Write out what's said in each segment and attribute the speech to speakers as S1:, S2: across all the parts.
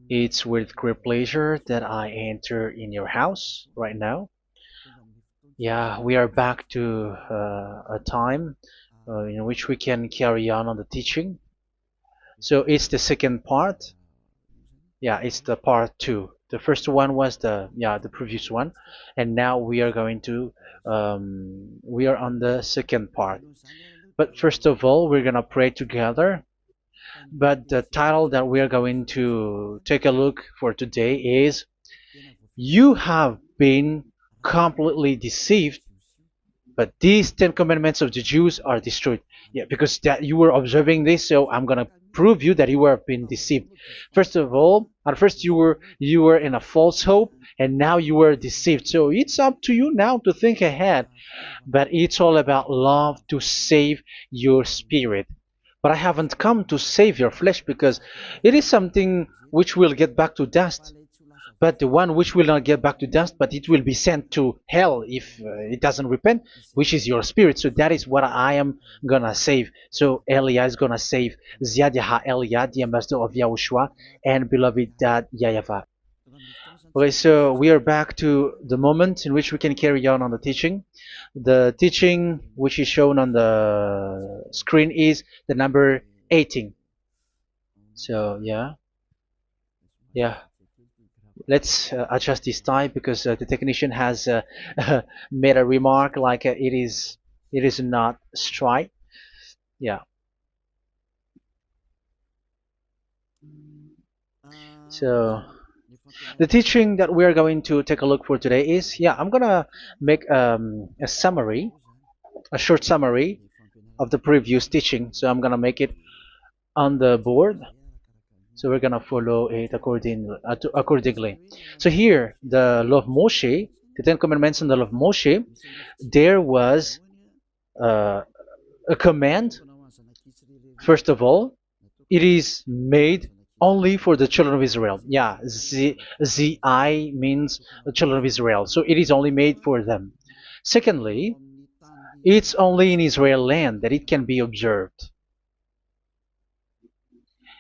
S1: It's with great pleasure that I enter in your house right now. Yeah, we are back to a time in which we can carry on the teaching. So it's the second part. Yeah, it's the part two. The first one was the previous one, and now we are going to we are on the second part. But first of all, we're gonna pray together. But the title that we are going to take a look for today is "You have been completely deceived, but these Ten Commandments of the Jews are destroyed." Yeah, because that you were observing this, so I'm gonna prove you that you were been deceived. First of all, at first you were in a false hope, and now you were deceived. So it's up to you now to think ahead. But it's all about love to save your spirit. But I haven't come to save your flesh because it is something which will get back to dust. But the one which will not get back to dust, but it will be sent to hell if it doesn't repent, which is your spirit. So that is what I am gonna save. So Elia is gonna save Ziadiha Elia, the ambassador of Yahushua, and beloved dad YAHVAH. Okay, so we are back to the moment in which we can carry on the teaching. The teaching which is shown on the screen is the number 18. So yeah. Let's adjust this time because the technician has made a remark like it is not straight. Yeah. So the teaching that we are going to take a look for today is, I'm gonna make a summary, a short summary of the previous teaching. So I'm gonna make it on the board. So we're gonna follow it accordingly. So here, the law of Moshe, the Ten Commandments and the law of Moshe, there was uh, a command. First of all, it is made only for the children of Israel. Yeah, Z means the children of Israel. So it is only made for them. Secondly, it's only in Israel land that it can be observed.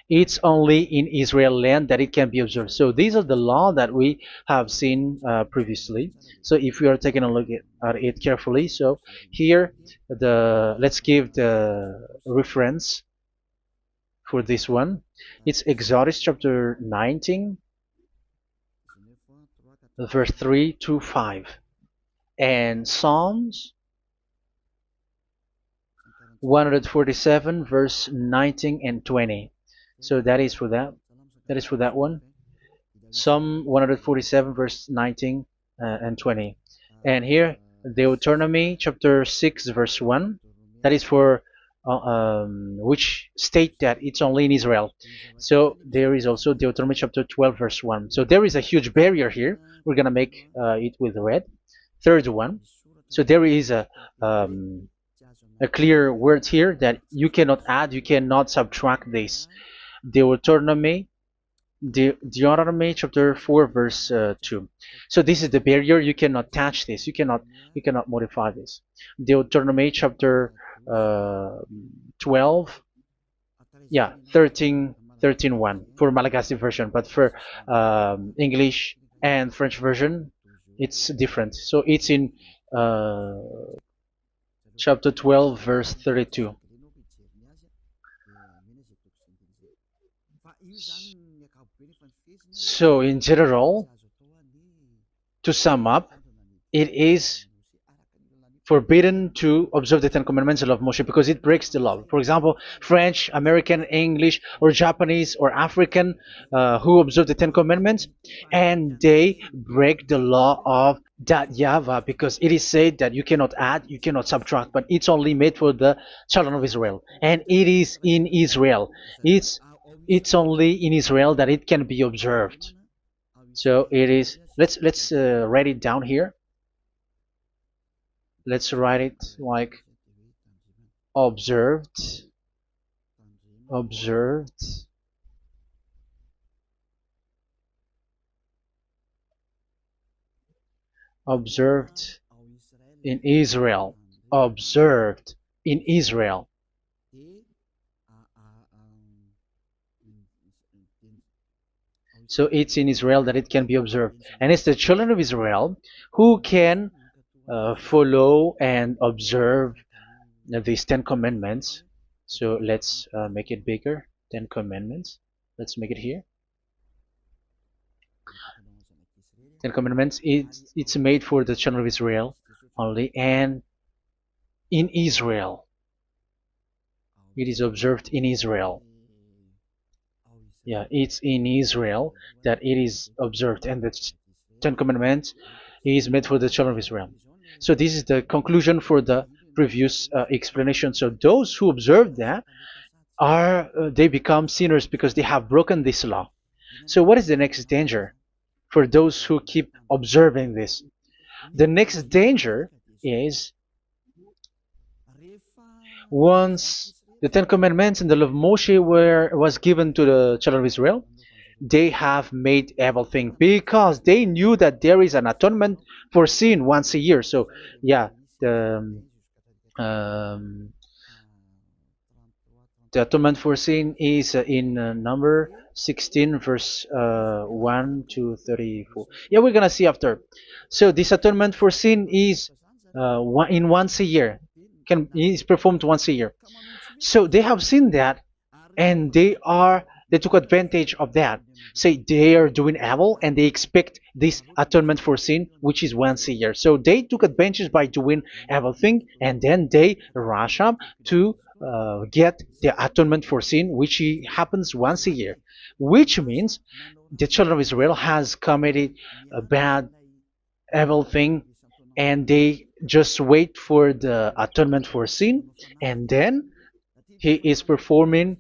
S1: It's only in Israel land that it can be observed. So these are the law that we have seen previously. So if we are taking a look at it carefully, so here let's give the reference for this one. It's Exodus chapter 19, verse 3 to 5, and Psalms 147, verse 19 and 20. So that is for that. That is for that one. Psalm 147, verse 19 and 20. And here, Deuteronomy chapter 6, verse 1. That is for which state that it's only in Israel. So there is also Deuteronomy chapter 12, verse 1. So there is a huge barrier here. We're going to make it with red. Third one. So there is a clear word here that you cannot add, you cannot subtract this. Deuteronomy chapter 4, verse 2. So this is the barrier. You cannot touch this. You cannot modify this. Deuteronomy chapter 12, 13:1 for Malagasy version, but for English and French version, it's different. So it's in chapter 12, verse 32. So in general, to sum up, it is forbidden to observe the Ten Commandments of Moshe because it breaks the law. For example, French, American, English, or Japanese or African who observe the Ten Commandments and they break the law of that YAHVAH because it is said that you cannot add, you cannot subtract, but it's only made for the children of Israel, and it is in Israel. It's only in Israel that it can be observed. So it is. Let's write it down here. Let's write it like observed, observed, observed in Israel, observed in Israel. So it's in Israel that it can be observed. And it's the children of Israel who can follow and observe these 10 commandments. So let's make it bigger. 10 commandments. Let's make it here. 10 commandments. It's made for the children of Israel only, and in Israel. It is observed in Israel. Yeah, it's in Israel that it is observed, and the Ten Commandments is made for the children of Israel. So this is the conclusion for the previous explanation. So those who observe that are they become sinners because they have broken this law. So what is the next danger for those who keep observing this? The next danger is once the Ten Commandments and the law of Moshe was given to the children of Israel, they have made everything because they knew that there is an atonement for sin once a year. So yeah, um, the atonement for sin is in number 16 verse 1 to 34. Yeah, we're gonna see after. So this atonement for sin is once a year, is performed once a year. So they have seen that, and they took advantage of that. Say they are doing evil and they expect this atonement for sin, which is once a year. So they took advantage by doing evil thing, and then they rush up to get the atonement for sin, which happens once a year, which means the children of Israel has committed a bad evil thing, and they just wait for the atonement for sin, and then he is performing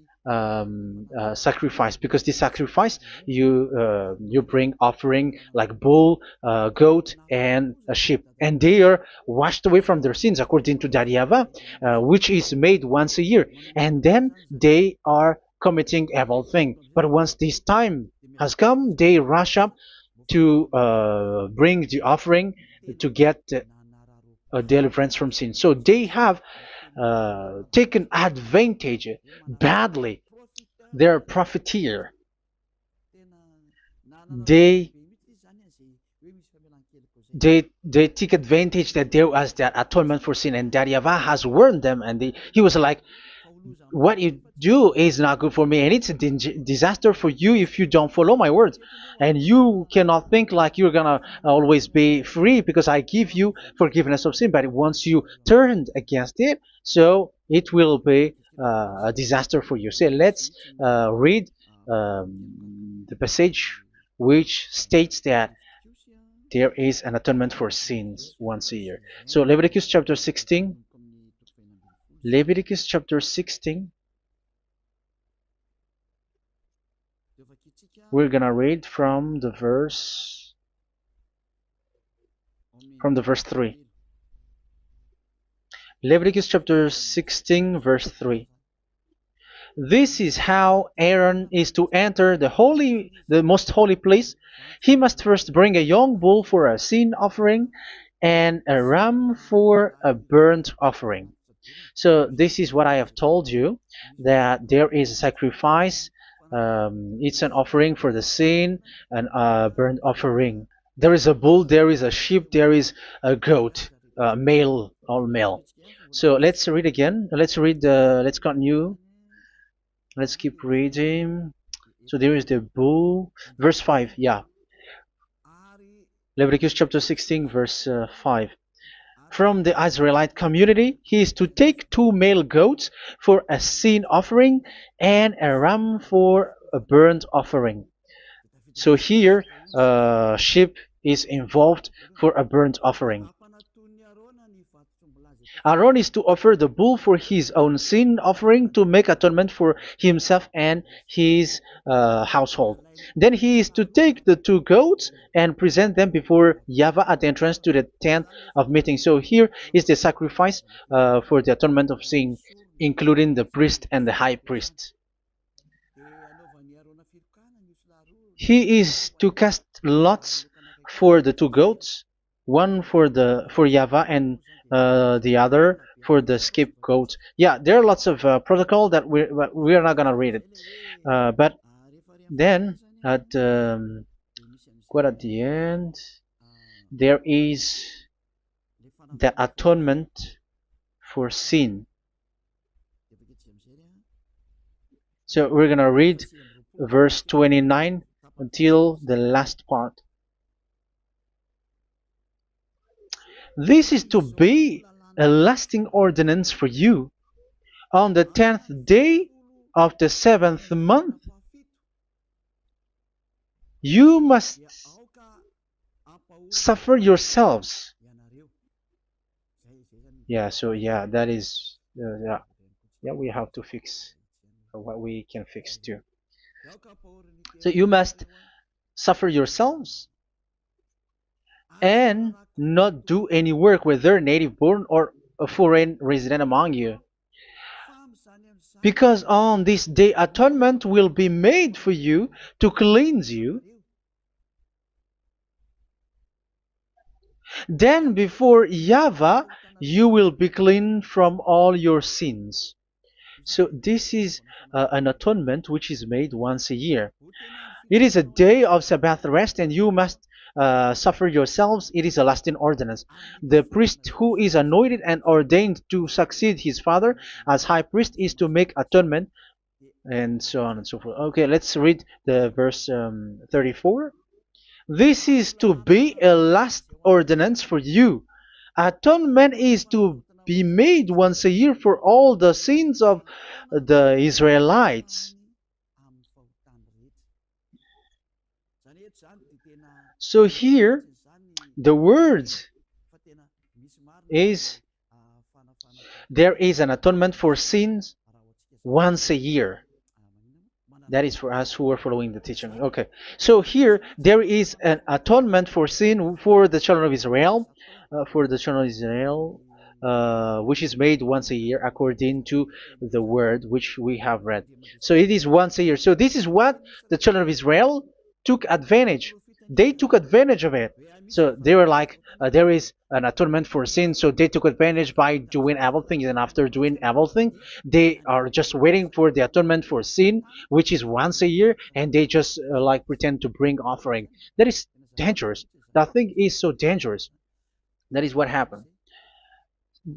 S1: sacrifice, because the sacrifice you bring offering like bull, goat, and a sheep, and they are washed away from their sins according to that YAHVAH, which is made once a year, and then they are committing evil thing. But once this time has come, they rush up to bring the offering to get deliverance from sin. So they have taken advantage badly. They're profiteer. They they take advantage that there was that atonement for sin, and that YAHVAH has warned them, and he was like, what you do is not good for me, and it's a disaster for you if you don't follow my words, and you cannot think like you're gonna always be free because I give you forgiveness of sin, but once you turned against it, so it will be a disaster for you. So let's read the passage which states that there is an atonement for sins once a year. So Leviticus chapter 16. Leviticus chapter 16. We're gonna read from the verse 3. Leviticus chapter 16 verse 3. This is how Aaron is to enter the most holy place. He must first bring a young bull for a sin offering and a ram for a burnt offering. So this is what I have told you, that there is a sacrifice. It's an offering for the sin, and a burnt offering. There is a bull, there is a sheep, there is a goat, male, all male. So let's read again. Let's continue. Let's keep reading. So there is the bull, verse 5. Yeah, Leviticus chapter 16, verse 5. From the Israelite community, he is to take 2 male goats for a sin offering and a ram for a burnt offering. So here, sheep is involved for a burnt offering. Aaron is to offer the bull for his own sin offering to make atonement for himself and his household. Then he is to take the 2 goats and present them before YAHVAH at the entrance to the tent of meeting. So here is the sacrifice for the atonement of sin, including the priest and the high priest. He is to cast lots for the 2 goats, one for YAHVAH and the other for the scapegoat. Yeah, there are lots of protocol that we are not gonna read it, but then At quite at the end, there is the atonement for sin. So we're gonna read verse 29 until the last part. This is to be a lasting ordinance for you. On the 10th day of the 7th month, you must suffer yourselves. Yeah, so yeah, that is, yeah, we have to fix what we can fix too. So you must suffer yourselves and not do any work, whether native born or a foreign resident among you. Because on this day atonement will be made for you to cleanse you. Then before YAHVAH you will be clean from all your sins. So this is an atonement which is made once a year. It is a day of Sabbath rest, and you must suffer yourselves. It is a lasting ordinance. The priest who is anointed and ordained to succeed his father as high priest is to make atonement, and so on and so forth. Okay, let's read the verse 34. This is to be a last ordinance for you. Atonement is to be made once a year for all the sins of the Israelites. So here, the words is there is an atonement for sins once a year. That is for us who are following the teaching. Okay, so here there is an atonement for sin for the children of Israel, which is made once a year according to the word which we have read. So it is once a year. So this is what the children of Israel took advantage. They took advantage of it. So they were like, there is an atonement for sin. So they took advantage by doing evil things, and after doing evil things, they are just waiting for the atonement for sin, which is once a year, and they just like pretend to bring offering. That is dangerous. That thing is so dangerous. That is what happened.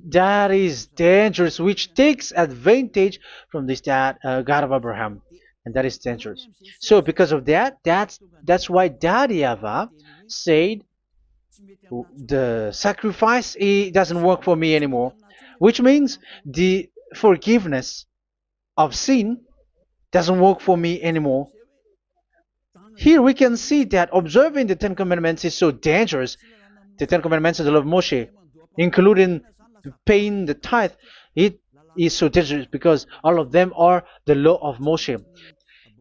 S1: That is dangerous, which takes advantage from this God of Abraham, and that is dangerous. So because of that, that's why YAHVAH said the sacrifice it doesn't work for me anymore, which means the forgiveness of sin doesn't work for me anymore. Here we can see that observing the Ten Commandments is so dangerous. The Ten Commandments of the law of Moshe, including paying the tithe, it is so dangerous because all of them are the law of Moshe.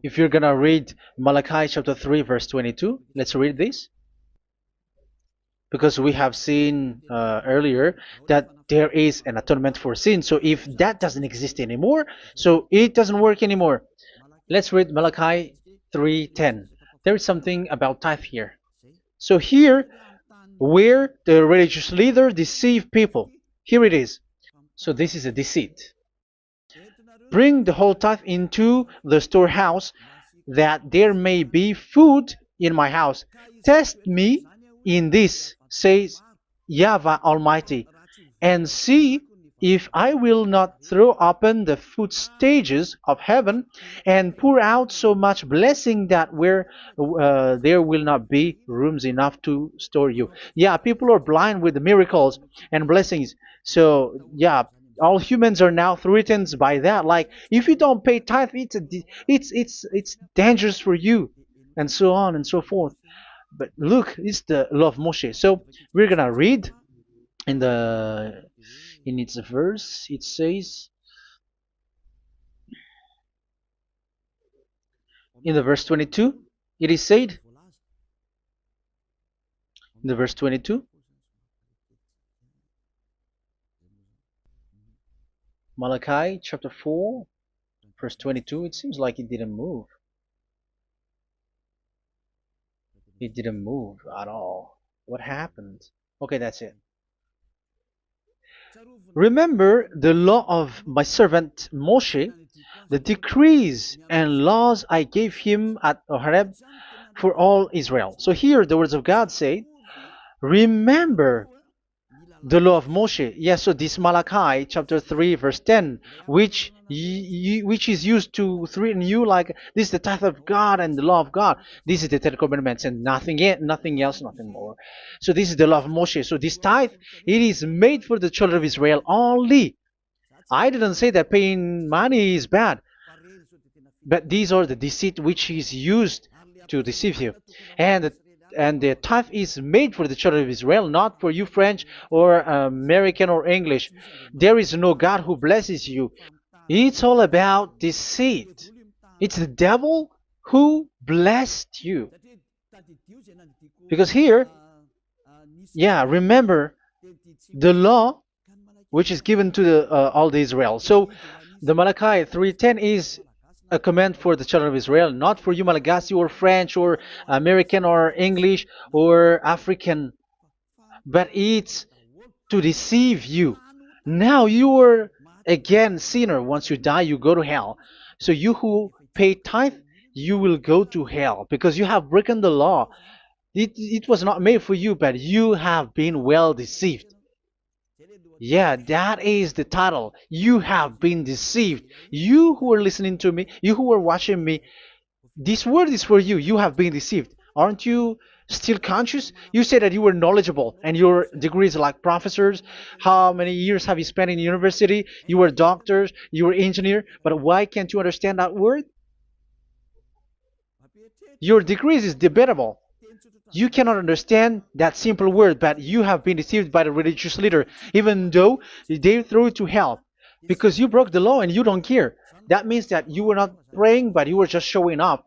S1: If you're gonna read Malachi chapter 3 verse 22, let's read this. Because we have seen earlier that there is an atonement for sin. So if that doesn't exist anymore, so it doesn't work anymore. Let's read Malachi 3:10. There is something about tithe here. So here, where the religious leader deceive people, here it is. So this is a deceit. Bring the whole tithe into the storehouse, that there may be food in my house. Test me in this, says YAHVAH Almighty, and see if I will not throw open the food stages of heaven and pour out so much blessing that where there will not be rooms enough to store you. Yeah, people are blind with the miracles and blessings. So yeah, all humans are now threatened by that. Like if you don't pay tithe, it's dangerous for you, and so on and so forth. But look, it's the law of Moshe. So we're gonna read in the in its verse. It says in the verse 22. It is said in the verse 22. Malachi chapter 4 verse 22. It seems like it didn't move. It didn't move at all. What happened? Okay, that's it. Remember the law of my servant Moshe, the decrees and laws I gave him at Horeb for all Israel. So here the words of God say, remember the law of Moshe. Yes, so this Malachi chapter 3 verse 10, which is used to threaten you like this is the tithe of God and the law of God. This is the Ten Commandments and nothing yet, nothing else, nothing more. So this is the law of Moshe. So this tithe, it is made for the children of Israel only. I didn't say that paying money is bad, but these are the deceit which is used to deceive you. And the tithe is made for the children of Israel, not for you French or American or English. There is no God who blesses you. It's all about deceit. It's the devil who blessed you. Because here, yeah, remember the law which is given to all the Israel. So the Malachi 3:10 is a command for the children of Israel, not for you Malagasy or French or American or English or African, but it's to deceive you. Now you are again sinner. Once you die, you go to hell. So you who pay tithe, you will go to hell because you have broken the law. It was not made for you, but you have been well deceived. Yeah, that is the title. You have been deceived. You who are listening to me, you who are watching me, this word is for you. You have been deceived. Aren't you still conscious? You say that you were knowledgeable and your degrees are like professors. How many years have you spent in university? You were doctors, you were engineer, but why can't you understand that word? Your degrees is debatable. You cannot understand that simple word, but you have been deceived by the religious leader, even though they threw you to hell because you broke the law and you don't care. That means that you were not praying, but you were just showing up.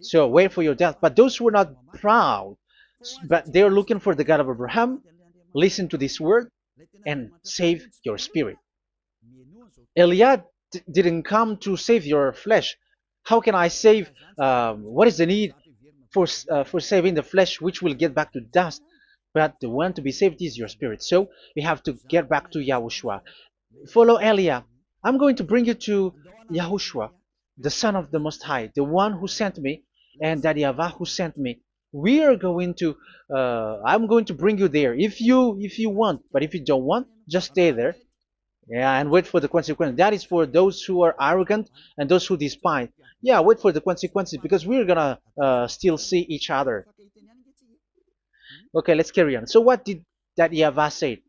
S1: So wait for your death. But those who are not proud, but they are looking for the God of Abraham, listen to this word and save your spirit. Eliad didn't come to save your flesh. How can I save? What is the need for saving the flesh, which will get back to dust? But the one to be saved is your spirit. So we have to get back to Yahushua. Follow Eliah. I'm going to bring you to Yahushua, the Son of the Most High, the one who sent me, and that YAHVAH who sent me. We are going to. I'm going to bring you there if you want, but if you don't want, just stay there. Yeah, and wait for the consequences. That is for those who are arrogant and those who despise. Yeah, wait for the consequences because we're gonna still see each other. Okay, let's carry on. So what did that YAHVAH say?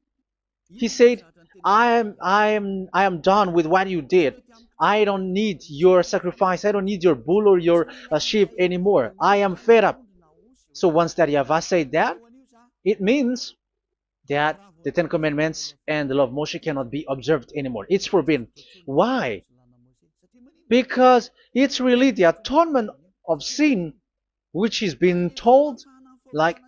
S1: He said, I am done with what you did. I don't need your sacrifice. I don't need your bull or your sheep anymore. I am fed up. So once that YAHVAH said that, it means that the Ten Commandments and the law of Moshe cannot be observed anymore. It's forbidden. Why? Because it's really the atonement of sin which is being told, like,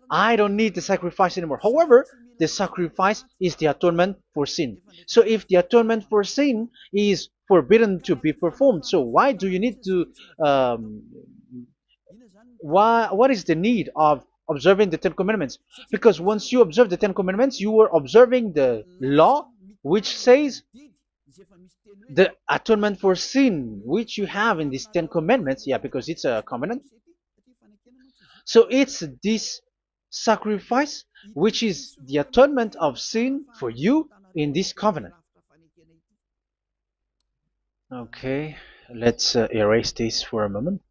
S1: I don't need the sacrifice anymore. However, the sacrifice is the atonement for sin. So if the atonement for sin is forbidden to be performed, so why do you need to um, what is the need of observing the Ten Commandments? Because once you observe the Ten Commandments, you are observing the law which says the atonement for sin which you have in these Ten Commandments. Yeah, because it's a covenant. So it's this sacrifice which is the atonement of sin for you in this covenant. Okay, let's erase this for a moment.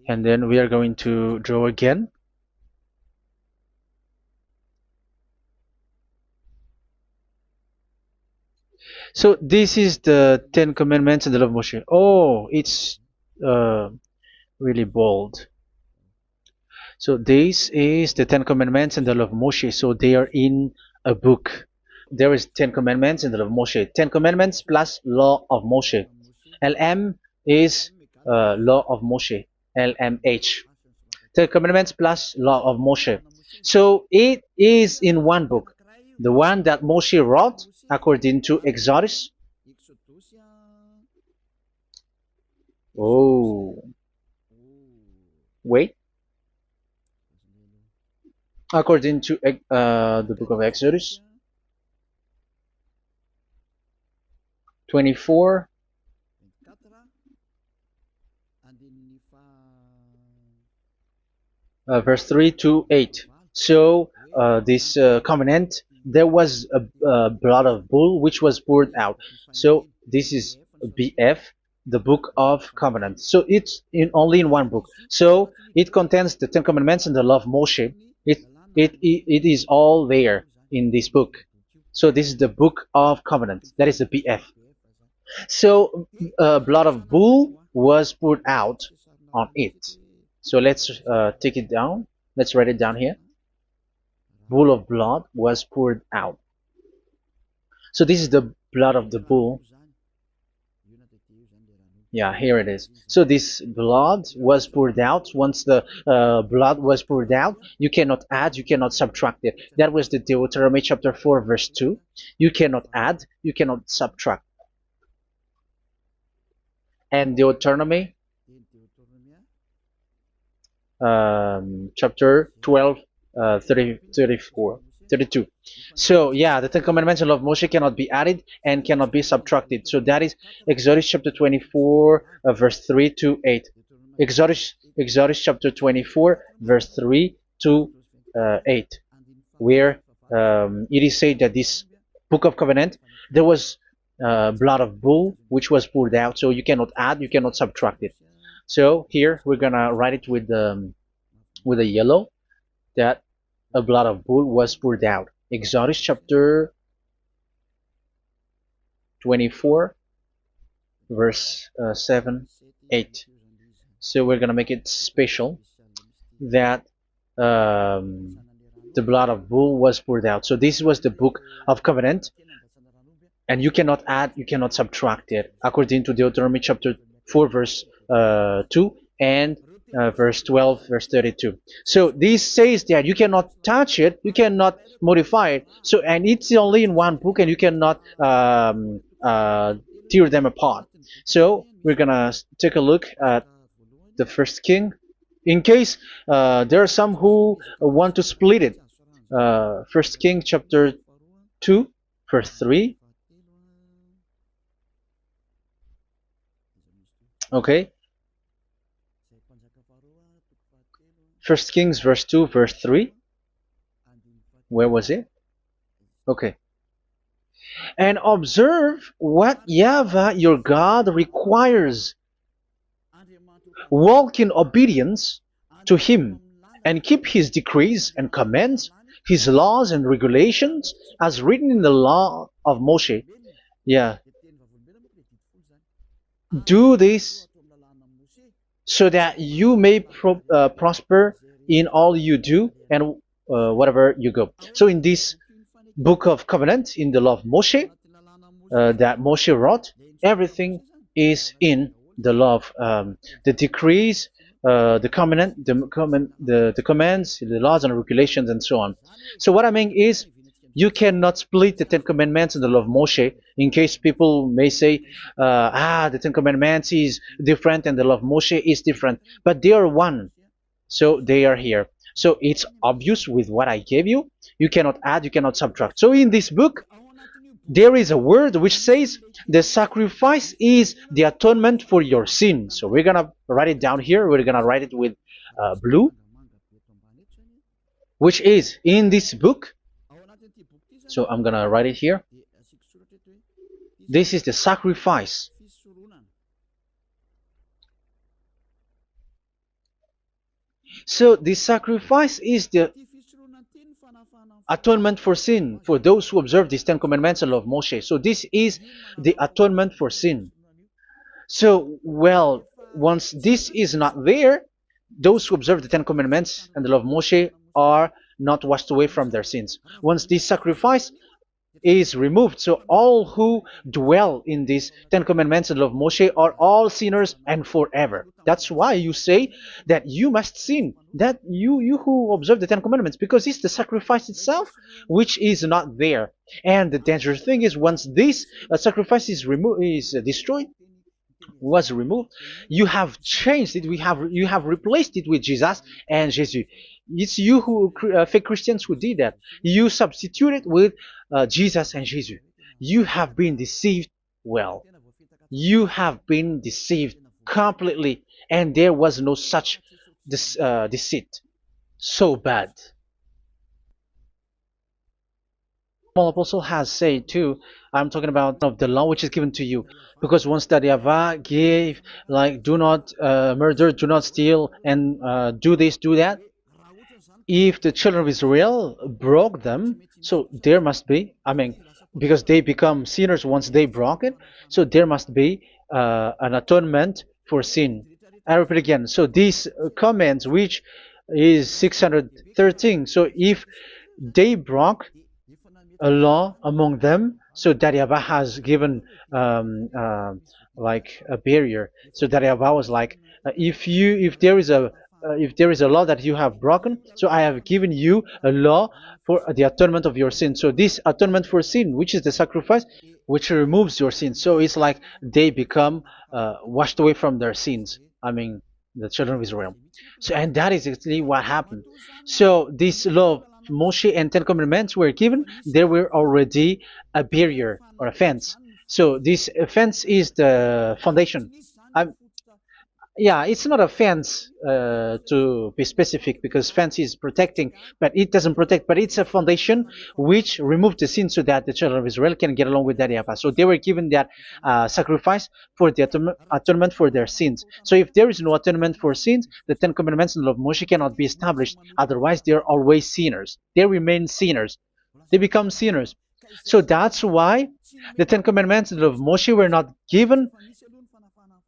S1: And then we are going to draw again. So this is the Ten Commandments and the law of Moshe. Oh, it's uh, really bold. So this is the Ten Commandments and the law of Moshe. So they are in a book. There is Ten Commandments and the law of Moshe. Ten Commandments plus law of Moshe. LM is law of Moshe. LMH. Ten Commandments plus law of Moshe. So it is in one book. The one that Moshe wrote according to Exodus. Oh, wait. according to the book of Exodus 24, verse 3 to 8. So this covenant, there was a blood of bull which was poured out. So this is BF, the book of covenant. So it's in only in one book. So it contains the Ten Commandments and the law of Moshe. It is all there in this book. So this is the book of covenant. That is the BF. So blood of bull was poured out on it. So let's take it down. Let's write it down here. Bull of blood was poured out. So this is the blood of the bull. Yeah, here it is. So this blood was poured out. Once the blood was poured out, you cannot add, you cannot subtract it. That was the Deuteronomy chapter 4, verse 2. You cannot add, you cannot subtract. And Deuteronomy chapter 12, 32. So yeah, the Ten Commandments and law of Moshe cannot be added and cannot be subtracted. So that is Exodus chapter 24, verse 3 to 8. Exodus chapter 24, verse 3 to 8, where it is said that this book of covenant, there was blood of bull which was poured out. So you cannot add, you cannot subtract it. So here we're gonna write it with a yellow, that a blood of bull was poured out. Exodus chapter 24, verse 7, 8. So we're gonna make it special that the blood of bull was poured out. So this was the book of covenant, and you cannot add, you cannot subtract it, according to Deuteronomy chapter 4, verse 2 and verse 12, verse 32. So this says that you cannot touch it, you cannot modify it. So, and it's only in one book, and you cannot tear them apart. So we're gonna take a look at the first king, in case there are some who want to split it. First King chapter 2, verse 3. Okay. First Kings verse 2, verse 3. Where was it? Okay. And observe what YAHVAH your God requires. Walk in obedience to him, and keep his decrees and commands, his laws and regulations, as written in the law of Moshe. Yeah. Do this so that you may prosper in all you do and whatever you go. So in this book of covenant, in the law of Moshe, that Moshe wrote, everything is in the law of the decrees, the covenant, the commands, the laws and regulations, and so on. So what I mean is, you cannot split the Ten Commandments and the law of Moshe, in case people may say, the Ten Commandments is different and the law of Moshe is different, but they are one. So they are here. So it's obvious with what I gave you. You cannot add, you cannot subtract. So in this book, there is a word which says the sacrifice is the atonement for your sin. So we're gonna write it down here. We're gonna write it with blue, which is in this book. So I'm gonna write it here. This is the sacrifice. So the sacrifice is the atonement for sin, for those who observe these Ten Commandments and law of Moshe. So this is the atonement for sin. So, well, once this is not there, those who observe the Ten Commandments and the law of Moshe are not washed away from their sins. Once this sacrifice is removed, so all who dwell in these Ten Commandments and law of Moshe are all sinners and forever. That's why you say that you must sin, that you who observe the Ten Commandments, because it's the sacrifice itself which is not there. And the dangerous thing is, once this sacrifice is removed, is destroyed, was removed. You have changed it. You have replaced it with Jesus and Jesus. It's you who fake Christians who did that. You substituted with Jesus and Jesus. You have been deceived. Well, you have been deceived completely, and there was no such deceit. So bad. Paul Apostle has said too. I'm talking about of the law which is given to you, because once that Yahweh gave, like, do not murder, do not steal, and do this, do that. If the children of Israel broke them, so there must be, I mean, because they become sinners once they broke it, so there must be an atonement for sin. I repeat again. So these comments, which is 613, so if they broke a law among them, so that Yahweh has given like a barrier. So that Yahweh was like, if there is a law that you have broken, so I have given you a law for the atonement of your sin. So this atonement for sin, which is the sacrifice, which removes your sin. So it's like they become washed away from their sins. I mean, the children of Israel. So, and that is exactly what happened. So this law of Moshe and Ten Commandments were given. There were already a barrier or a fence. So this fence is the foundation. I'm, yeah, it's not a fence to be specific, because fence is protecting, but it doesn't protect. But it's a foundation which removed the sin so that the children of Israel can get along with that Yahweh. So they were given that sacrifice for the atonement for their sins. So if there is no atonement for sins, the Ten Commandments and the law of Moshe cannot be established. Otherwise, they are always sinners. They remain sinners. They become sinners. So that's why the Ten Commandments and the law of Moshe were not given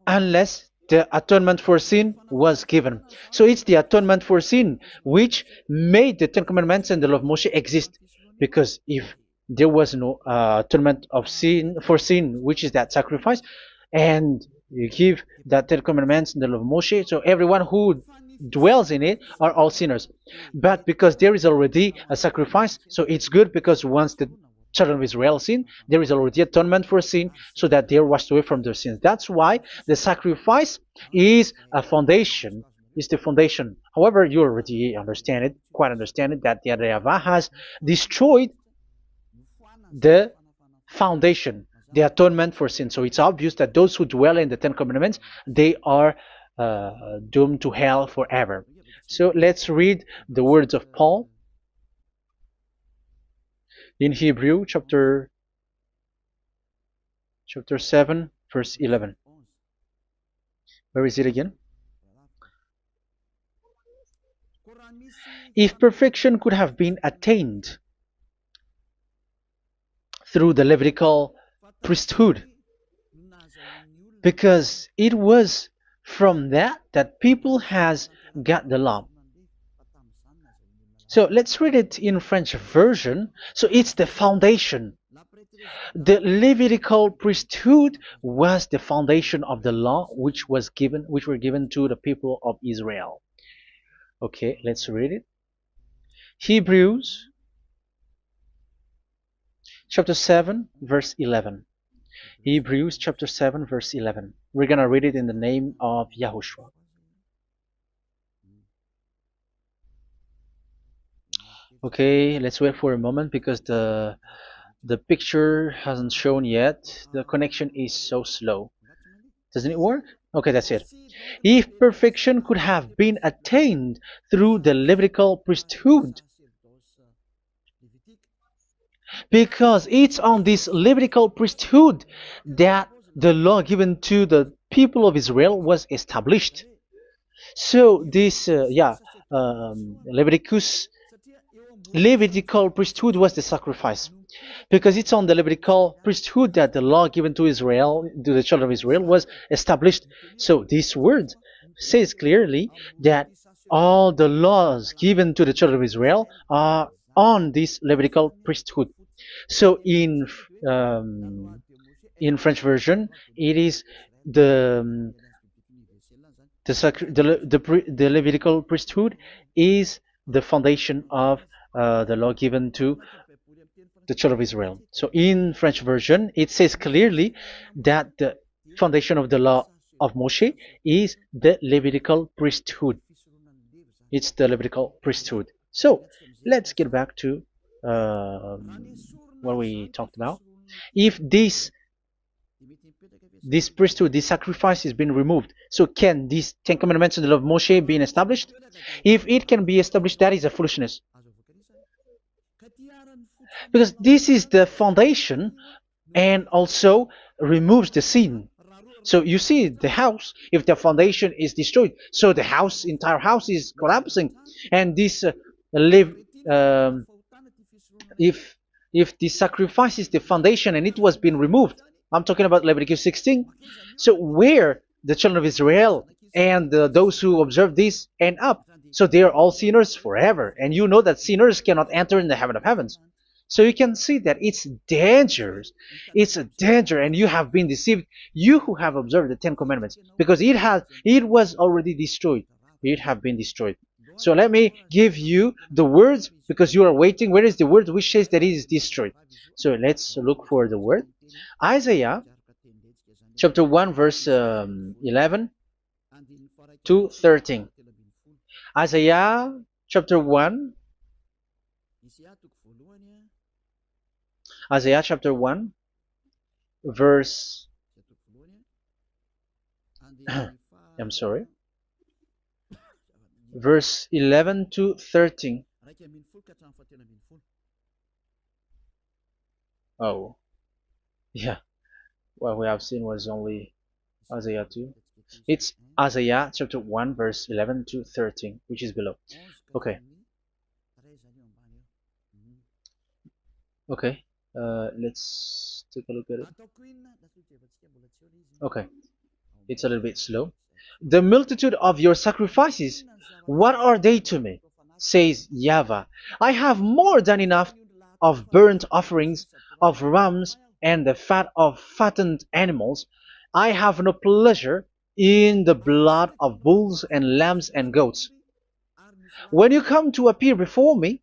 S1: unless the atonement for sin was given. So it's the atonement for sin which made the Ten Commandments and the law of Moshe exist. Because if there was no atonement of sin for sin, which is that sacrifice, and you give that Ten Commandments and the law of Moshe, so everyone who dwells in it are all sinners. But because there is already a sacrifice, so it's good, because once the children of Israel sin, there is already atonement for sin, so that they are washed away from their sins. That's why the sacrifice is a foundation, is the foundation. However, you already understand it, quite understand it, that the Yahweh has destroyed the foundation, the atonement for sin. So it's obvious that those who dwell in the Ten Commandments, they are doomed to hell forever. So let's read the words of Paul in Hebrew chapter 7 verse 11. Where is it again? If perfection could have been attained through the Levitical priesthood, because it was from that people has got the law. So let's read it in French version. So it's the foundation. The Levitical priesthood was the foundation of the law which were given to the people of Israel. Okay, let's read it. Hebrews chapter 7 verse 11. Hebrews chapter 7 verse 11. We're gonna read it in the name of YAHOSHUAH. Okay, let's wait for a moment, because the picture hasn't shown yet. The connection is so slow. Doesn't it work? Okay, that's it. If perfection could have been attained through the Levitical priesthood, because it's on this Levitical priesthood that the law given to the people of Israel was established. So this, Levitical priesthood was the sacrifice, because it's on the Levitical priesthood that the law given to Israel, to the children of Israel, was established. So this word says clearly that all the laws given to the children of Israel are on this Levitical priesthood. So in French version, it is the Levitical priesthood is the foundation of the law given to the children of Israel. So in French version, it says clearly that foundation of the law of Moshe is the Levitical priesthood. It's the Levitical priesthood. So let's get back to what we talked about. If this priesthood, this sacrifice is being removed, so can these Ten Commandments and the law of Moshe be established? If it can be established, that is a foolishness. Because this is the foundation and also removes the sin. So you see the house, if the foundation is destroyed, so the house, entire house is collapsing. And this live, if the sacrifice is the foundation and it was being removed, I'm talking about Leviticus 16. So where the children of Israel and those who observe this end up, so they are all sinners forever. And you know that sinners cannot enter in the heaven of heavens. So you can see that it's dangerous. It's a danger, and you have been deceived. You who have observed the Ten Commandments, because it was already destroyed. It have been destroyed. So let me give you the words, because you are waiting. Where is the word which says that it is destroyed? So let's look for the word. Isaiah chapter 1 verse 11 to 13. Isaiah chapter 1. Isaiah chapter 1 verse I'm sorry, verse 11 to 13. Oh, yeah, what we have seen was only Isaiah 2. It's Isaiah chapter 1 verse 11 to 13, which is below. Okay. Okay. Let's take a look at it. Okay, it's a little bit slow. The multitude of your sacrifices, what are they to me? Says YAHVAH. I have more than enough of burnt offerings, of rams, and the fat of fattened animals. I have no pleasure in the blood of bulls and lambs and goats. When you come to appear before me,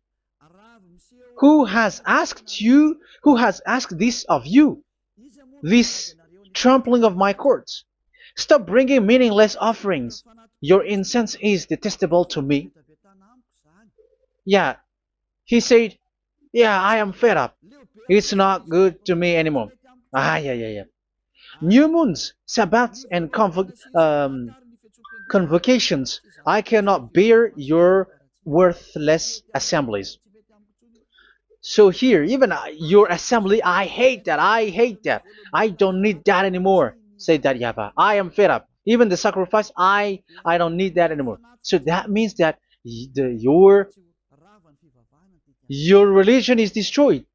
S1: who has asked this of you, this trampling of my courts? Stop bringing meaningless offerings. Your incense is detestable to me. Yeah, he said, yeah, I am fed up. It's not good to me anymore. Yeah. New moons, Sabbaths, and convocations. I cannot bear your worthless assemblies. So here, even your assembly, I hate that. I hate that. I don't need that anymore. Say that, YAHVAH. I am fed up. Even the sacrifice, I don't need that anymore. So that means that your religion is destroyed.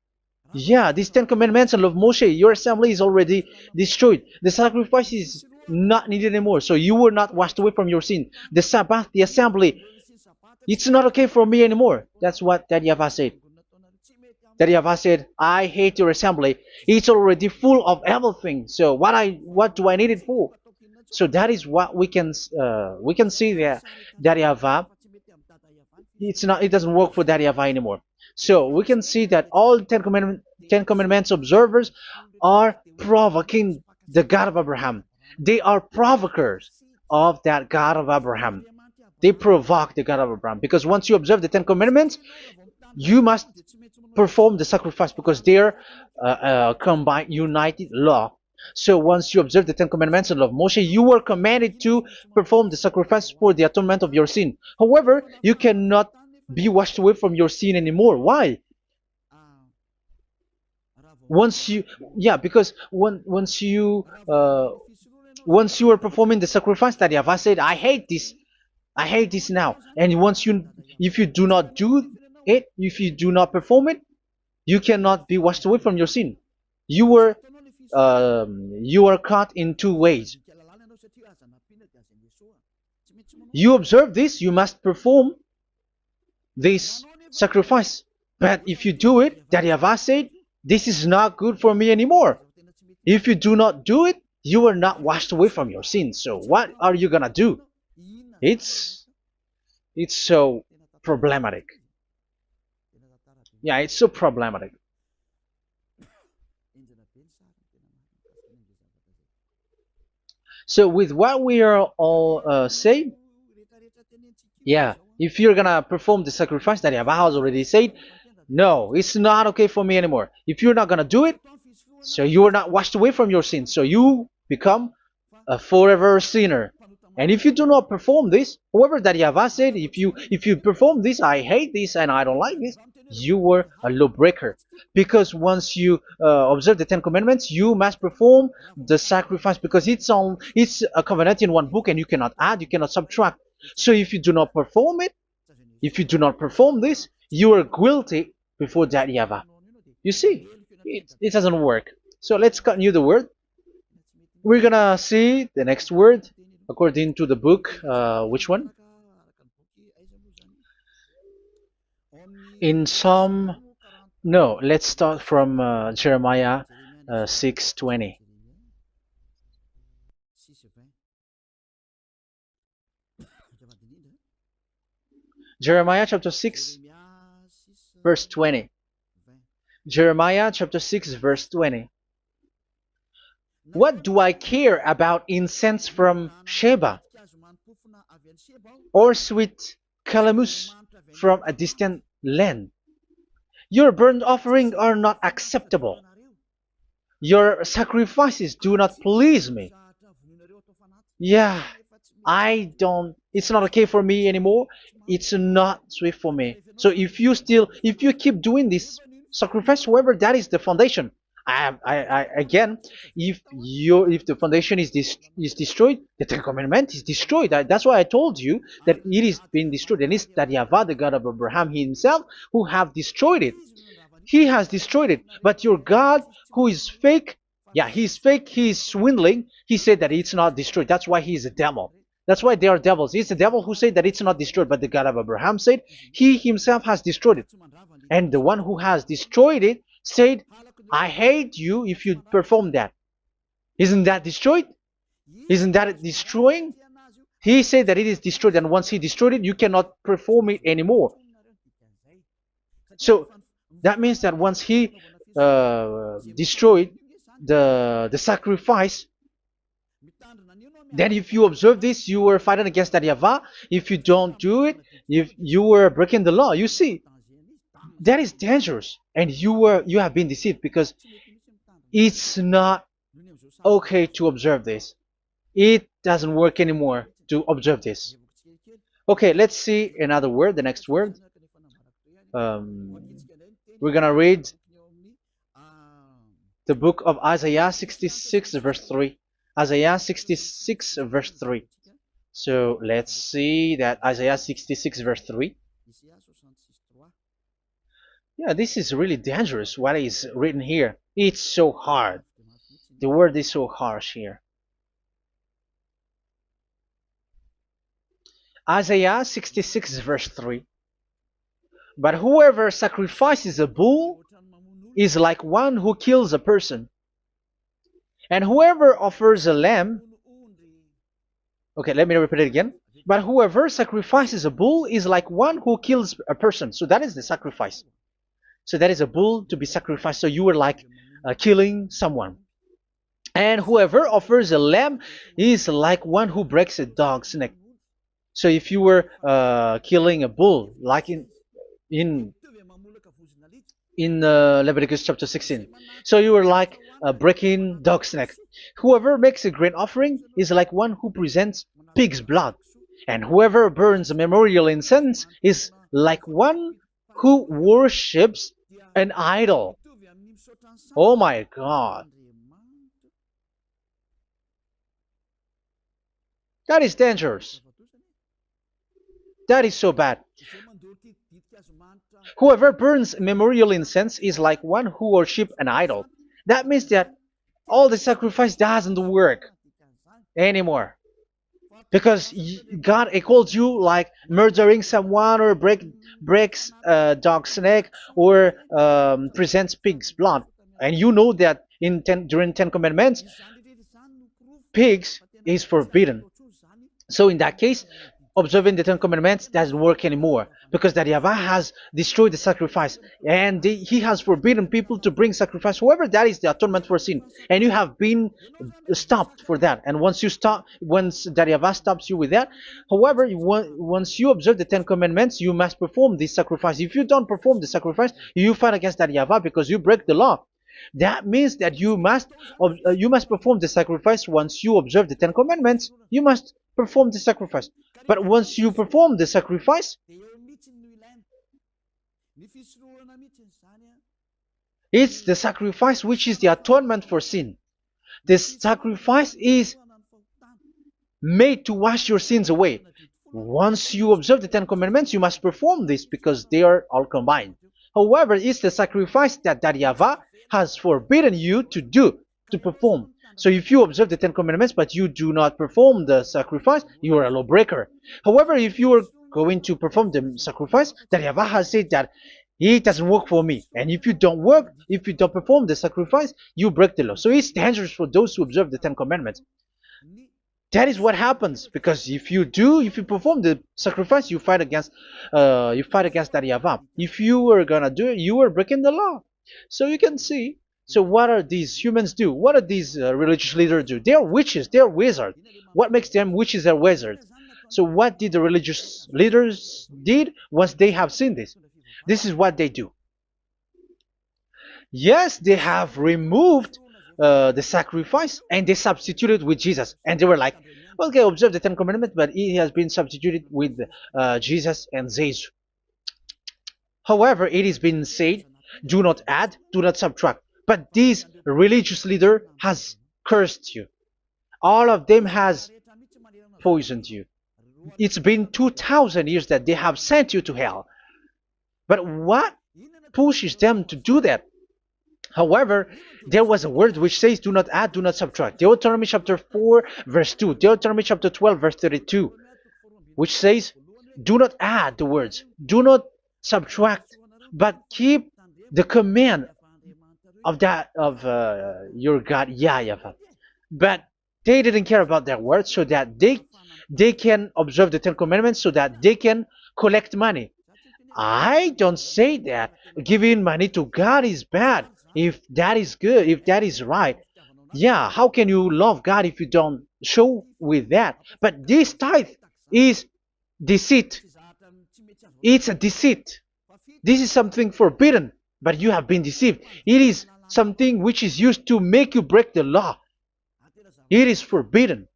S1: Yeah, these Ten Commandments and love Moshe, your assembly is already destroyed. The sacrifice is not needed anymore. So you were not washed away from your sin. The Sabbath, the assembly, it's not okay for me anymore. That's what that YAHVAH said. That YAHVAH said, I hate your assembly. It's already full of everything. So what do I need it for? So that is what we can see there. That YAHVAH, it doesn't work for that YAHVAH anymore. So we can see that all Ten Commandments observers are provoking the God of Abraham. They are provokers of that God of Abraham. They provoke the God of Abraham, because once you observe the Ten Commandments, you must perform the sacrifice, because they're combined, united law. So once you observe the Ten Commandments and love Moshe, you were commanded to perform the sacrifice for the atonement of your sin. However, you cannot be washed away from your sin anymore. Why? Because once you are performing the sacrifice, that YAHVAH said, I hate this now. And if you do not do it, if you do not perform it, you cannot be washed away from your sin. You are caught in two ways. You observe this, you must perform this sacrifice. But if you do it, that YAHVAH said, this is not good for me anymore. If you do not do it, you are not washed away from your sins. So what are you gonna do? It's so problematic. Yeah, it's so problematic. So with what we are all saying, yeah, if you're gonna perform the sacrifice that Yahweh has already said, no, it's not okay for me anymore. If you're not gonna do it, so you are not washed away from your sins, so you become a forever sinner. And if you do not perform this, whoever that Yahweh said, if you perform this, I hate this and I don't like this, you were a lawbreaker. Because once you observe the Ten Commandments, you must perform the sacrifice because it's a covenant in one book and you cannot add, you cannot subtract. So if you do not perform it, if you do not perform this, you are guilty before that Yahweh. You see, it doesn't work. So let's continue the word. We're gonna see the next word according to the book. Which one? In Psalm. No, let's start from Jeremiah 6:20. Jeremiah chapter 6, verse 20. Jeremiah chapter 6, verse 20. What do I care about incense from Sheba or sweet calamus from a distant land? Your burnt offerings are not acceptable. Your sacrifices do not please me. Yeah, it's not okay for me anymore. It's not sweet for me. So if you keep doing this sacrifice, however, that is the foundation. Again, if the foundation is destroyed, the Ten Commandment is destroyed. That's why I told you that it is being destroyed, and it's that Yahweh, the God of Abraham himself, who have destroyed it. He has destroyed it. But your God, who is fake, yeah, he's fake, he's swindling. He said that it's not destroyed. That's why he's a devil. That's why they are devils. It's the devil who said that it's not destroyed, but the God of Abraham said he himself has destroyed it. And the one who has destroyed it said, I hate you if you perform that. Isn't that destroyed? Isn't that destroying? He said that it is destroyed, and once he destroyed it, you cannot perform it anymore. So that means that once he destroyed the sacrifice, then if you observe this, you were fighting against that Yahweh. If you don't do it, if you were breaking the law, you see, that is dangerous, and you have been deceived because it's not okay to observe this. It doesn't work anymore to observe this. Okay, let's see another word, the next word. We're gonna read the book of Isaiah 66 verse 3. Isaiah 66 verse 3. So let's see that Isaiah 66 verse 3. Yeah, this is really dangerous what is written here. It's so hard. The word is so harsh here. Isaiah 66 verse 3. But whoever sacrifices a bull is like one who kills a person. And whoever offers a lamb... Okay, let me repeat it again. But whoever sacrifices a bull is like one who kills a person. So that is the sacrifice. So that is a bull to be sacrificed. So you were like killing someone. And whoever offers a lamb is like one who breaks a dog's neck. So if you were killing a bull, like in Leviticus chapter 16, so you were like breaking dog's neck. Whoever makes a grain offering is like one who presents pig's blood. And whoever burns a memorial incense is like one who worships an idol. Oh my God. That is dangerous. That is so bad. Whoever burns memorial incense is like one who worships an idol. That means that all the sacrifice doesn't work anymore. Because God calls you like murdering someone or breaks a dog's neck or presents pig's blood. And you know that during 10 Commandments, pigs is forbidden. So in that case, observing the Ten Commandments doesn't work anymore because that Yahweh has destroyed the sacrifice and he has forbidden people to bring sacrifice. However, that is the atonement for sin, and you have been stopped for that. And once that Yahweh stops you with that, however, once you observe the Ten Commandments, you must perform this sacrifice. If you don't perform the sacrifice, you fight against that Yahweh because you break the law. That means that you must perform the sacrifice. Once you observe the Ten Commandments, you must perform the sacrifice. But once you perform the sacrifice, it's the sacrifice which is the atonement for sin. This sacrifice is made to wash your sins away. Once you observe the Ten Commandments, you must perform this because they are all combined. However, it's the sacrifice that Yahweh has forbidden you to do, to perform. So if you observe the Ten Commandments but you do not perform the sacrifice, you are a lawbreaker. However, if you are going to perform the sacrifice, that Yahweh has said that it doesn't work for me. And if you don't perform the sacrifice, you break the law. So it's dangerous for those who observe the Ten Commandments. That is what happens, because if you perform the sacrifice, you fight against that Yahweh. If you are gonna do it, you are breaking the law. So you can see. So what are these humans do? What are these religious leaders do? They are witches. They are wizards. What makes them witches or wizards? So what did the religious leaders did once they have seen this? This is what they do. Yes, they have removed the sacrifice and they substituted with Jesus. And they were like, okay, observe the Ten Commandments, but it has been substituted with Jesus and Jesus. However, it has been said, do not add, do not subtract. But this religious leader has cursed you. All of them has poisoned you. It's been 2,000 years that they have sent you to hell. But what pushes them to do that? However, there was a word which says, do not add, do not subtract. Deuteronomy chapter 4, verse 2. Deuteronomy chapter 12, verse 32. Which says, do not add the words. Do not subtract. But keep the command of your God, YAHVAH. But they didn't care about their words, so that they can observe the Ten Commandments, so that they can collect money. I don't say that giving money to God is bad. If that is good, if that is right, yeah, how can you love God if you don't show with that? But this tithe is deceit. It's a deceit. This is something forbidden, but you have been deceived. It is something which is used to make you break the law. It is forbidden.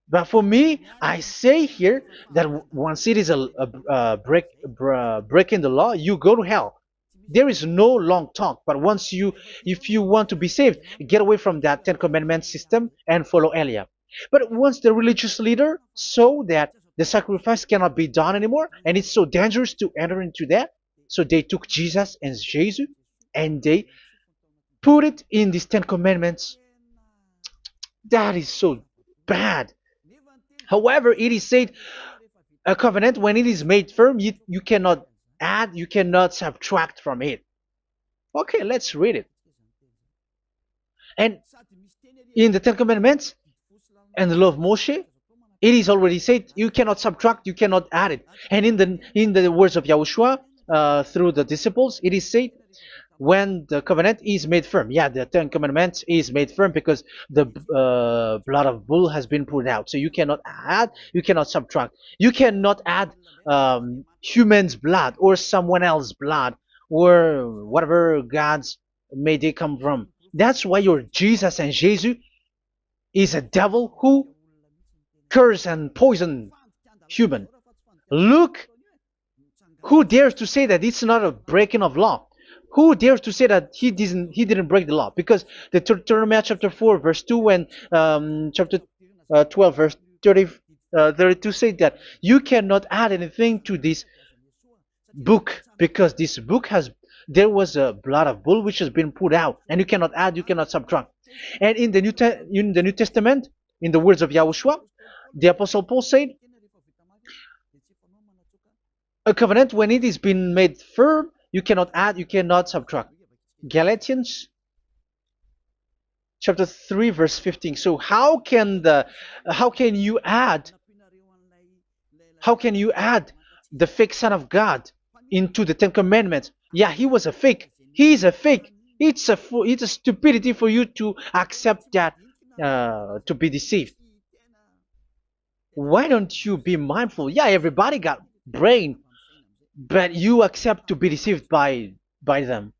S1: But for me, I say here that once it is breaking the law, you go to hell. There is no long talk. But if you want to be saved, get away from that Ten Commandments system and follow Eliab. But once the religious leader saw that the sacrifice cannot be done anymore, and it's so dangerous to enter into that, so they took Jesus and Jesus and they put it in these Ten Commandments. That is so bad. However, it is said, a covenant, when it is made firm, you cannot add, you cannot subtract from it. Okay, let's read it. And in the Ten Commandments and the law of Moshe, it is already said, you cannot subtract, you cannot add it. And in the words of YAHOSHUAH, through the disciples, it is said, when the covenant is made firm. Yeah, the Ten Commandments is made firm because the blood of bull has been poured out. So you cannot add, you cannot subtract. You cannot add human's blood or someone else's blood or whatever gods may they come from. That's why your Jesus and Jesus is a devil who curse and poison human. Look, who dares to say that it's not a breaking of law? Who dares to say that he didn't break the law? Because the Deuteronomy chapter 4 verse 2 and chapter 12 verse 32 say that you cannot add anything to this book, because this book there was a blood of bull which has been put out, and you cannot add, you cannot subtract. And in the New Testament, in the words of YAHOSHUAH, the Apostle Paul said, a covenant, when it is been made firm, you cannot add, you cannot subtract. Galatians chapter 3 verse 15. So how can you add How can you add the fake Son of God into the Ten Commandments? Yeah, he was a fake. He is a fake. It's a stupidity for you to accept that, to be deceived. Why don't you be mindful? Yeah, everybody got brain, but you accept to be deceived by them.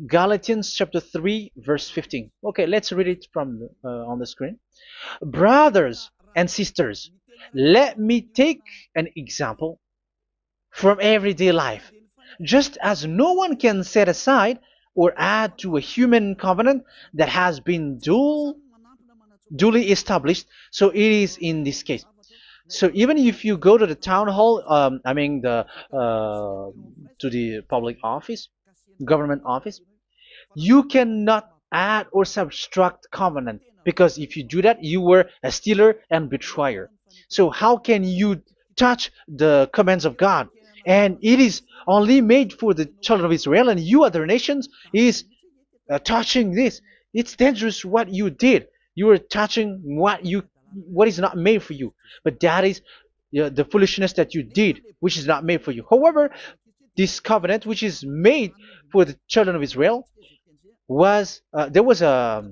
S1: Galatians chapter 3 verse 15. Okay, let's read it from on the screen. Brothers and sisters, let me take an example from everyday life. Just as no one can set aside or add to a human covenant that has been duly established, so it is in this case. So even if you go to the town hall, I mean to the public office, government office, you cannot add or subtract covenant, because if you do that, you were a stealer and betrayer. So how can you touch the commands of God? And it is only made for the children of Israel, and you other nations is touching this. It's dangerous what you did. You are touching what is not made for you. But that is the foolishness that you did, which is not made for you. However, this covenant, which is made for the children of Israel, was there was a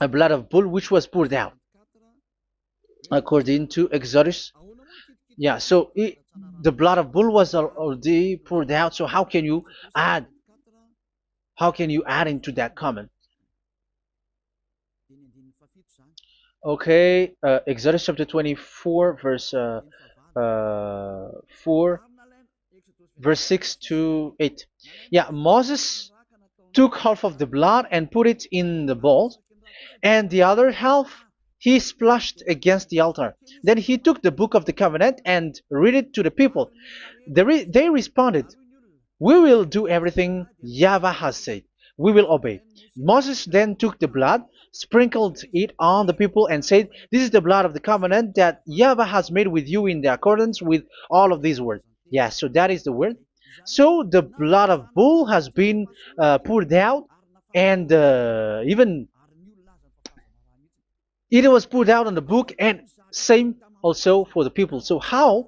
S1: blood of bull which was poured out according to Exodus. Yeah, so the blood of bull was already poured out. So add how can you add into that comment? Okay, Exodus chapter 24 verse 4 verse 6 to 8. Yeah, Moses took half of the blood and put it in the bowl, and the other half he splashed against the altar. Then he took the book of the covenant and read it to the people. They responded, "We will do everything YAHVAH has said. We will obey." Moses then took the blood, sprinkled it on the people, and said, "This is the blood of the covenant that YAHVAH has made with you in the accordance with all of these words." Yeah, so that is the word. So the blood of bull has been poured out, and even it was poured out on the book, and same also for the people. So how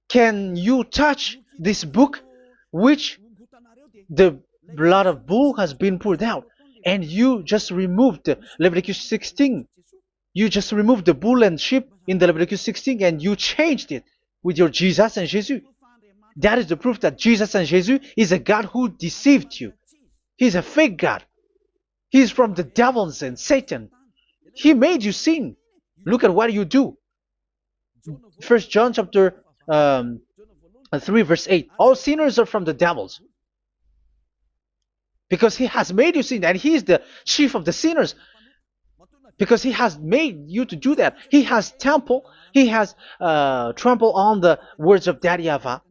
S1: can you touch this book which the blood of bull has been poured out, and you just removed Leviticus 16? You just removed the bull and sheep in the Leviticus 16, and you changed it with your Jesus and Jesus. That is the proof that Jesus and Jesus is a God who deceived you. He's a fake God. He's from the devils and Satan. He made you sin. Look at what you do. First John chapter 3 verse 8. All sinners are from the devils, because he has made you sin, and he is the chief of the sinners, because he has made you to do that. He has trampled on the words of Daddy YAHVAH.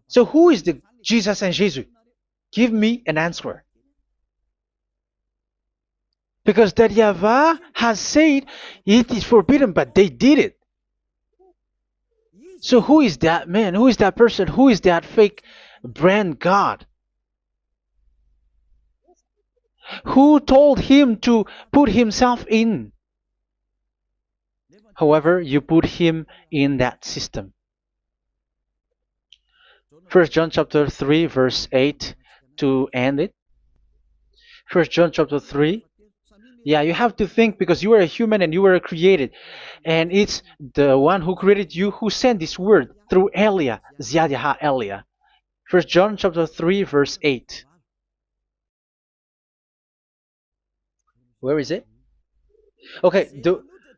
S1: So who is the Jesus and Jesus? Give me an answer. Because Daddy YAHVAH has said it is forbidden, but they did it. So who is that man? Who is that person? Who is that fake brand God? Who told him to put himself in? However, you put him in that system. First John chapter 3 verse 8 to end it. First John chapter 3. Yeah, you have to think, because you are a human and you were created. And it's the one who created you who sent this word through Elia, Ziadiha Elia. First John chapter 3 verse 8. Where is it? Okay,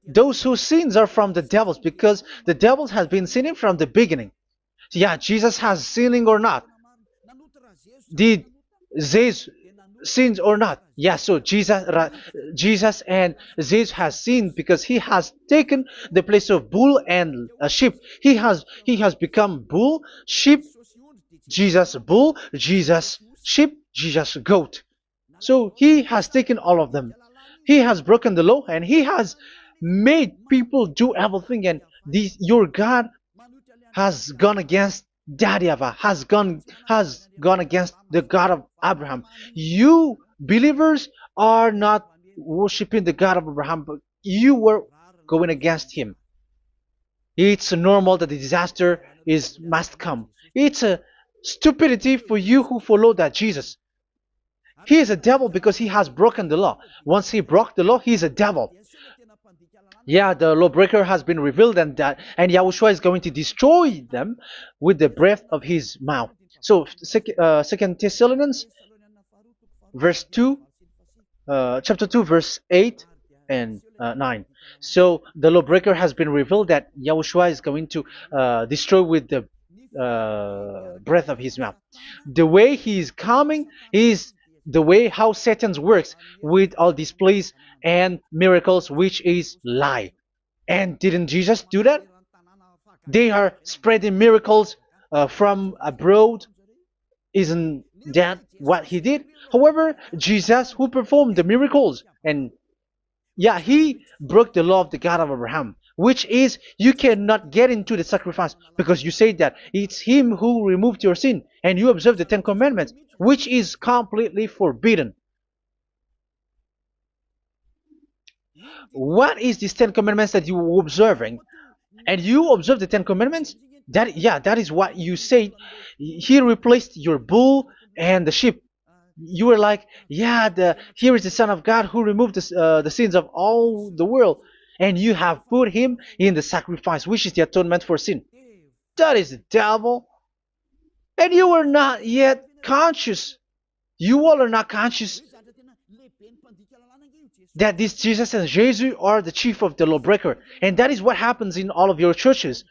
S1: those whose sins are from the devils, because the devils has been sinning from the beginning. Yeah, Jesus has sinning or not? Did Jesus sins or not? Yeah, so Jesus and Jesus has sinned, because he has taken the place of bull and a sheep. He has become bull, sheep, Jesus bull, Jesus sheep, Jesus goat. So he has taken all of them. He has broken the law, and he has made people do everything, and your God has gone against Daddy YAHVAH, has gone against the God of Abraham. You believers are not worshiping the God of Abraham, but you were going against him. It's normal that the disaster is must come. It's a stupidity for you who follow that Jesus. He is a devil because he has broken the law. Once he broke the law, he is a devil. Yeah, the lawbreaker has been revealed, and Yahushua is going to destroy them with the breath of his mouth. So, Second Thessalonians, verse 2, chapter 2, verse 8 and 9. So the lawbreaker has been revealed that Yahushua is going to destroy with the breath of his mouth. The way he is coming is the way how Satan works with all displays and miracles, which is lie. And didn't Jesus do that? They are spreading miracles from abroad. Isn't that what he did? However, Jesus, who performed the miracles, and yeah, he broke the law of the God of Abraham, which is you cannot get into the sacrifice because you say that it's him who removed your sin, and you observe the Ten Commandments, which is completely forbidden. What is these Ten Commandments that you were observing? And you observe the Ten Commandments? That is what you said. He replaced your bull and the sheep. You were like, yeah, here is the Son of God who removed the sins of all the world, and you have put him in the sacrifice, which is the atonement for sin. That is the devil. And you are not yet conscious. You all are not conscious that this Jesus and Jesus are the chief of the lawbreaker. And that is what happens in all of your churches.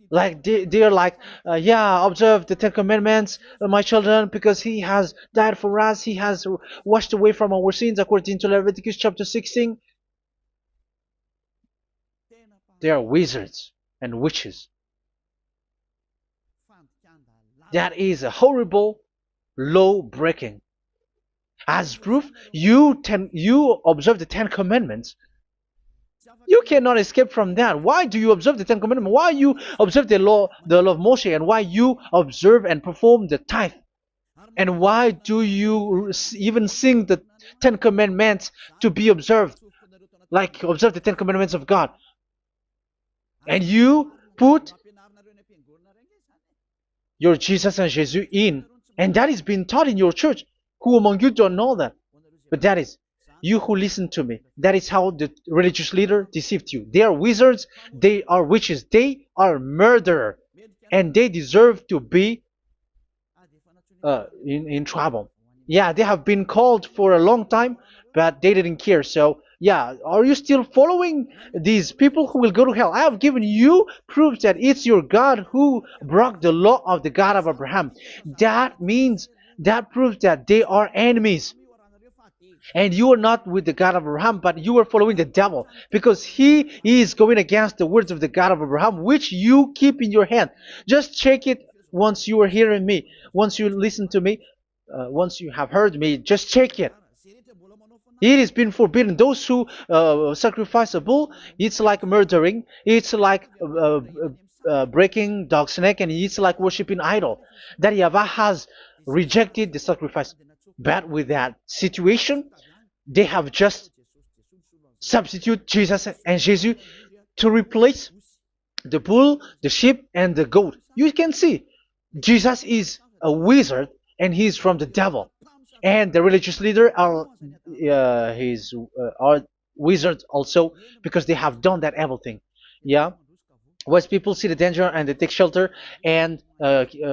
S1: Like they are like, yeah, observe the Ten Commandments, my children, because he has died for us. He has washed away from our sins according to Leviticus chapter 16. They are wizards and witches. That is a horrible law breaking. As proof, you observe the Ten Commandments. You cannot escape from that. Why do you observe the Ten Commandments? Why you observe the law of Moshe, and why you observe and perform the tithe? And why do you even sing the Ten Commandments to be observed? Like observe the Ten Commandments of God. And you put your Jesus and Jesus in. And that is being taught in your church. Who among you don't know that? But that is you who listen to me. That is how the religious leader deceived you. They are wizards. They are witches. They are murderers. And they deserve to be in trouble. Yeah, they have been called for a long time, but they didn't care. So, yeah, are you still following these people who will go to hell? I have given you proof that it's your God who broke the law of the God of Abraham. That means, that proves that they are enemies. And you are not with the God of Abraham, but you are following the devil, because he is going against the words of the God of Abraham, which you keep in your hand. Just check it once you are hearing me. Once you listen to me, once you have heard me, just check it. It has been forbidden. Those who sacrifice a bull, it's like murdering. It's like breaking dog's neck, and it's like worshiping idol. That YAHVAH has rejected the sacrifice. But with that situation, they have just substitute Jesus and Jesus to replace the bull, the sheep, and the goat. You can see Jesus is a wizard, and he's from the devil. And the religious leader are are wizards also, because they have done that evil thing. Yeah. Once people see the danger and they take shelter, and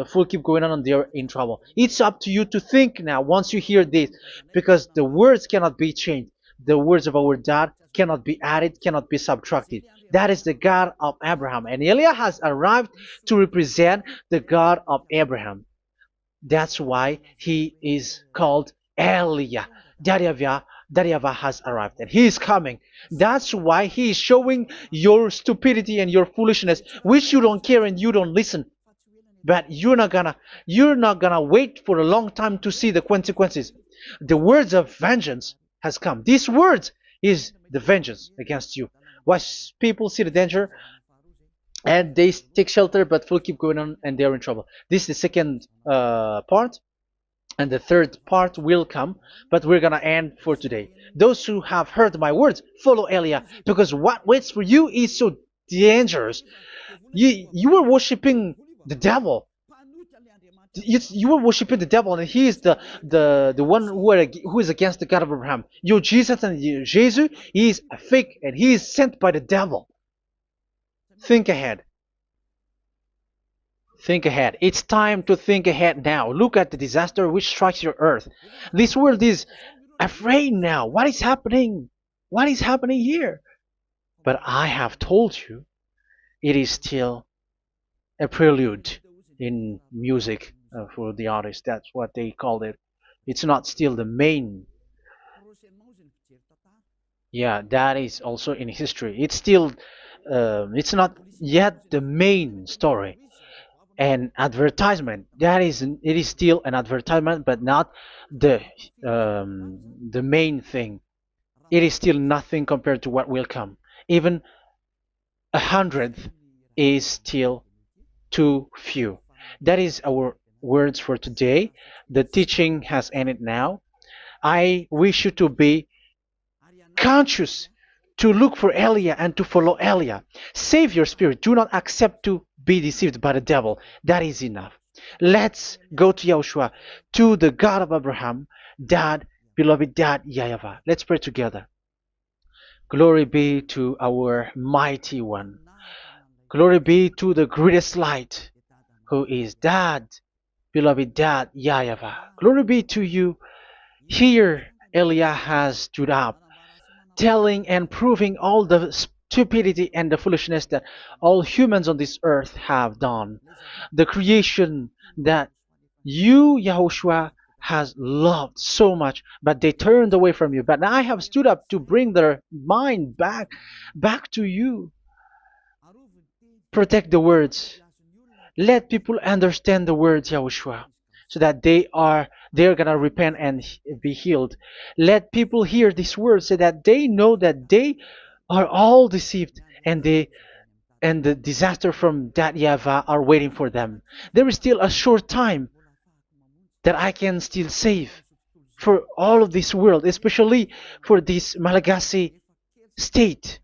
S1: full keep going on, and they're in trouble. It's up to you to think now once you hear this, because the words cannot be changed. The words of our God cannot be added, cannot be subtracted. That is the God of Abraham, and Eliah has arrived to represent the God of Abraham. That's why he is called Eliah. YAHVAH has arrived, and he is coming. That's why he is showing your stupidity and your foolishness, which you don't care and you don't listen. But you're not gonna wait for a long time to see the consequences. The words of vengeance has come. These words is the vengeance against you. Once people see the danger and they take shelter, but will keep going on, and they're in trouble. This is the second part. And the third part will come, but we're gonna end for today. Those who have heard my words, follow Eliah, because what waits for you is so dangerous. You were worshiping the devil. You were worshiping the devil, and he is the one who is against the God of Abraham. Your Jesus and your Jesus, he is a fake, and he is sent by the devil. Think ahead. Think ahead. It's time to think ahead now. Look at the disaster which strikes your earth. This world is afraid now. What is happening? What is happening here? But I have told you, it is still a prelude in music for the artist. That's what they called it. It's not still the main. Yeah, that is also in history. It's still, it's not yet the main story. And advertisement, that is, it is still an advertisement, but not the the main thing. It is still nothing compared to what will come. Even a hundredth is still too few. That is our words for today. The teaching has ended now. I wish you to be conscious, to look for Elia and to follow Elia. Save your spirit. Do not accept to be deceived by the devil. That is enough. Let's go to Yahushua, to the God of Abraham, Dad, beloved Dad, YAHVAH. Let's pray together. Glory be to our mighty one. Glory be to the greatest light, who is Dad, beloved Dad, YAHVAH. Glory be to you. Here, Elia has stood up, telling and proving all the stupidity and the foolishness that all humans on this earth have done. The creation that you, Yahushua, has loved so much, but they turned away from you. But now I have stood up to bring their mind back to you. Protect the words. Let people understand the words, Yahushua, so that they're gonna repent and be healed. Let people hear these words so that they know that they are all deceived, and the disaster from that YAHVAH are waiting for them. There is still a short time that I can still save for all of this world, especially for this Malagasy state.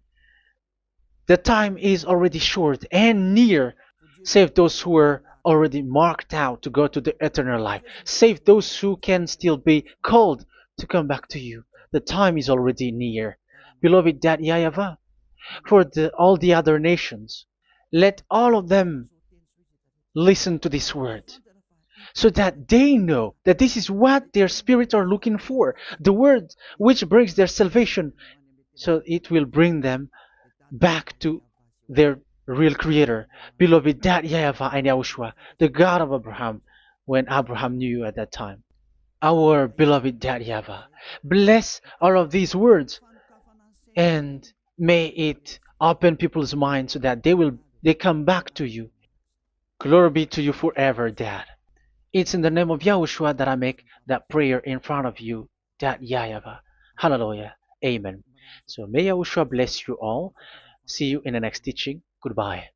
S1: The time is already short and near. Save those who are already marked out to go to the eternal life. Save those who can still be called to come back to you. The time is already near. Beloved Dad YAHVAH, for all the other nations, let all of them listen to this word, so that they know that this is what their spirits are looking for, the word which brings their salvation, so it will bring them back to their real creator, beloved Dad YAHVAH and Yahushua, the God of Abraham, when Abraham knew you at that time. Our beloved Dad YAHVAH, bless all of these words, and may it open people's minds so that they come back to you. Glory be to you forever, Dad. It's in the name of Yahushua that I make that prayer in front of you, Dad YAHVAH. Hallelujah. Amen. So may Yahushua bless you all. See you in the next teaching. Goodbye.